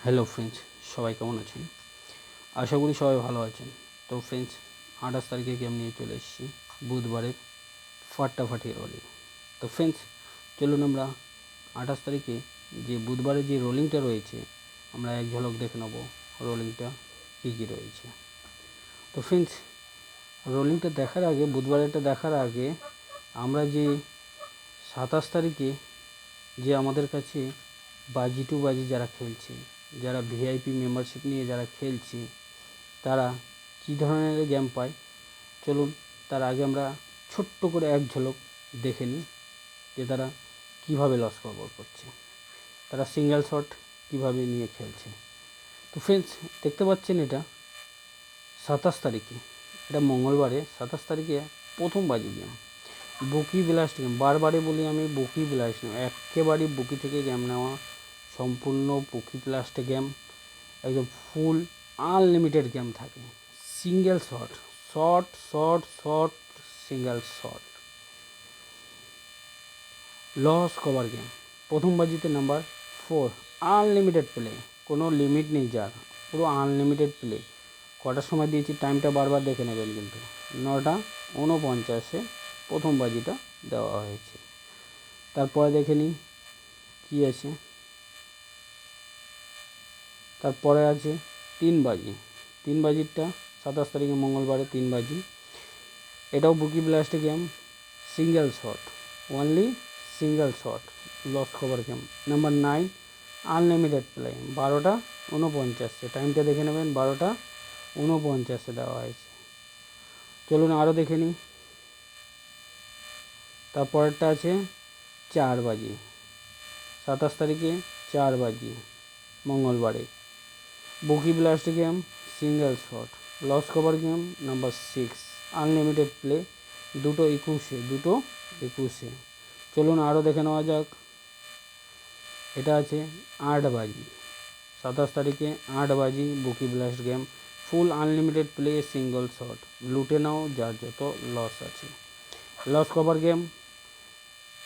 Hello friends, সবাই কেমন আছেন? আশা করি সবাই ভালো আছেন। তো ফ্রেন্ডস, 28 তারিখে গেম নিয়ে চলে এসেছি, বুধবারের ফাটাফাটি রোলিং। তো ফ্রেন্ডস, চলুন আমরা 28 তারিখে যে বুধবারে যে রোলিংটা রয়েছে, আমরা এক ঝলক দেখে নেব রোলিংটা কী কী রয়েছে। তো ফ্রেন্ডস, রোলিংটা দেখার আগে, বুধবারেরটা দেখার আগে, আমরা যে 27 তারিখে যে আমাদের কাছে বাজি টু বাজি যারা খেলছে, যারা ভিআইপি মেম্বারশিপ নিয়ে যারা খেলছে, তারা কী ধরনের গেম পায়, চলুন তার আগে আমরা ছোট্ট করে এক ঝলক দেখে নিই যে তারা কীভাবে লস কভার করছে, তারা সিঙ্গেল শট কীভাবে নিয়ে খেলছে। তো ফ্রেন্ডস, দেখতে পাচ্ছেন এটা 27 তারিখে, এটা মঙ্গলবারে 27 তারিখে প্রথম বাজি গেম, বুকি ব্লাস্ট গেম। বারবারই বলি আমি, বুকি ব্লাস্ট গেম, একেবারেই বুকি থেকে গেম নেওয়া, সম্পূর্ণ বুকি ব্লাস্ট গেম, একদম ফুল আনলিমিটেড গেম থাকে। Single shot, shot shot shot, single shot, loss cover game. প্রথম বাজিতে নাম্বার 4, আনলিমিটেড প্লে, কোনো লিমিট নেই যার, পুরো আনলিমিটেড প্লে। কটার সময় দিয়েছি টাইমটা বারবার দেখে নেবেন, কিন্তু 9:49 প্রথম বাজিটা দেওয়া হয়েছে। তারপরে দেখে নিই কী আছে। তারপরে আছে 3 বাজি, 3 বাজিরটা 27 তারিখে মঙ্গলবারে 3 বাজি, এটাও bookie blast game, single shot, only single shot, loss cover game. Number 9, unlimited play, 12:49, টাইমটা দেখে নেবেন, 12:49 দেওয়া হয়েছে। চলুন আরও দেখে নিই। তারপরেরটা আছে 4 বাজি, 27 তারিখে 4 বাজি মঙ্গলবারে, bookie blast game, single shot, loss cover game. Number 6, unlimited play, 2:21। চলুন আরও দেখে নেওয়া যাক। এটা আছে 8 বাজি, 27 তারিখে 8 বাজি, বুকি ব্লাস্ট গেম, ফুল আনলিমিটেড প্লে, সিঙ্গল শট, লুটে নাও যার যত লস আছে, লস কভার গেম।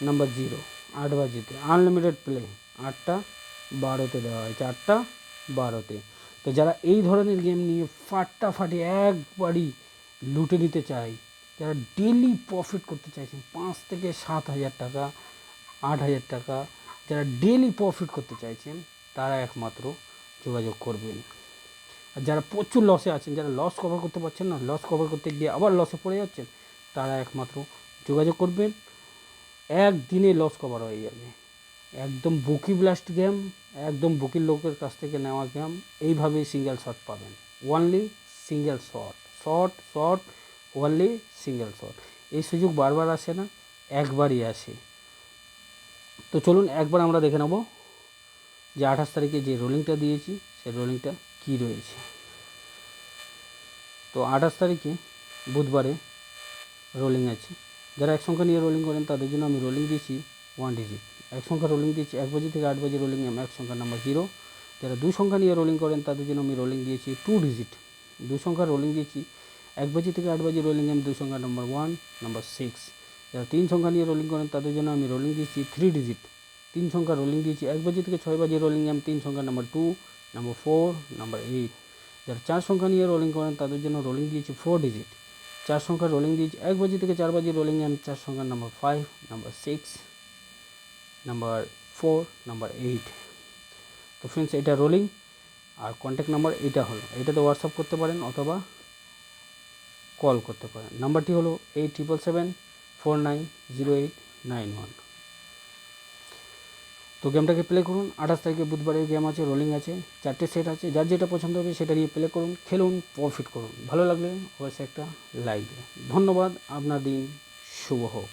নাম্বার 0, 8 বাজিতে আনলিমিটেড প্লে, 8:12 দেওয়া হয়েছে, 8:12। তো যারা এই ধরনের গেম নিয়ে ফাটাফাটি একবারই লুটে নিতে চায়, যারা ডেলি প্রফিট করতে চাইছেন 5 থেকে 7 হাজার টাকা, 8 হাজার টাকা, যারা ডেলি প্রফিট করতে চাইছেন, তারা একমাত্র যোগাযোগ করবেন। আর যারা প্রচুর লসে আছেন, যারা লস কভার করতে পারছেন না, লস কভার করতে গিয়ে আবার লসে পড়ে যাচ্ছেন, তারা একমাত্র যোগাযোগ করবেন। একদিনে লস কভার হয়ে যাবে। একদম বুকি ব্লাস্ট গেম, একদম বুকির লোকের কাছ থেকে নেওয়া গেম, এইভাবেই সিঙ্গেল শট পাবেন, only single shot, shot shot, only single shot. এই সুযোগ বারবার আসে না, একবারই আসে। তো চলুন একবার আমরা দেখে নেব যে 28 তারিখে যে রোলিংটা দিয়েছি, সেই রোলিংটা কী রয়েছে। তো 28 তারিখে বুধবারে রোলিং আছে, যারা এক সংখ্যা নিয়ে রোলিং করেন তাদের জন্য আমি রোলিং দিয়েছি 1 ডিজিট। এক সংখ্যা রোলিং দিয়েছি 1 বাজি থেকে 8 বাজি রোলিং এম, এক সংখ্যা নাম্বার 0। যারা 2 সংখ্যা নিয়ে রোলিং করেন তাদের জন্য আমি রোলিং দিয়েছি 2 ডিজিট। 2 সংখ্যা রোলিং দিয়েছি 1 বাজি থেকে 8 বাজি রোলিং এম, 2 সংখ্যা নাম্বার 1, নাম্বার 6। যারা 3 সংখ্যা নিয়ে রোলিং করেন তাদের জন্য আমি রোলিং দিয়েছি 3 ডিজিট। 3 সংখ্যা রোলিং দিয়েছি 1 বাজি থেকে 6 বাজি রোলিং এম, 3 সংখ্যা নাম্বার 2, নাম্বার 4, নাম্বার 8। যারা 4 সংখ্যা নিয়ে রোলিং করেন তাদের জন্য রোলিং দিয়েছি 4 ডিজিট। 4 সংখ্যা রোলিং দিয়েছি 1 বাজি থেকে 4 বাজি রোলিং এম, 4 সংখ্যা নাম্বার 5, নাম্বার 6, নাম্বার 4, নাম্বার 8। তো ফ্রেন্ডস, এটা রোলিং, আর কন্ট্যাক্ট নাম্বার এটা হলো, এটাতে হোয়াটসঅ্যাপ করতে পারেন অথবা কল করতে পারেন। নাম্বারটি হলো 8777490891। তো গেমটাকে প্লে করুন। 28 তারিখে বুধবারের গেম আছে, রোলিং আছে, 4টে সেট আছে, যার যেটা পছন্দ হবে সেটা নিয়ে প্লে করুন, খেলুন, প্রফিট করুন। ভালো লাগলে অবশ্যই একটা লাইক দিন। ধন্যবাদ, আপনার দিন শুভ হোক।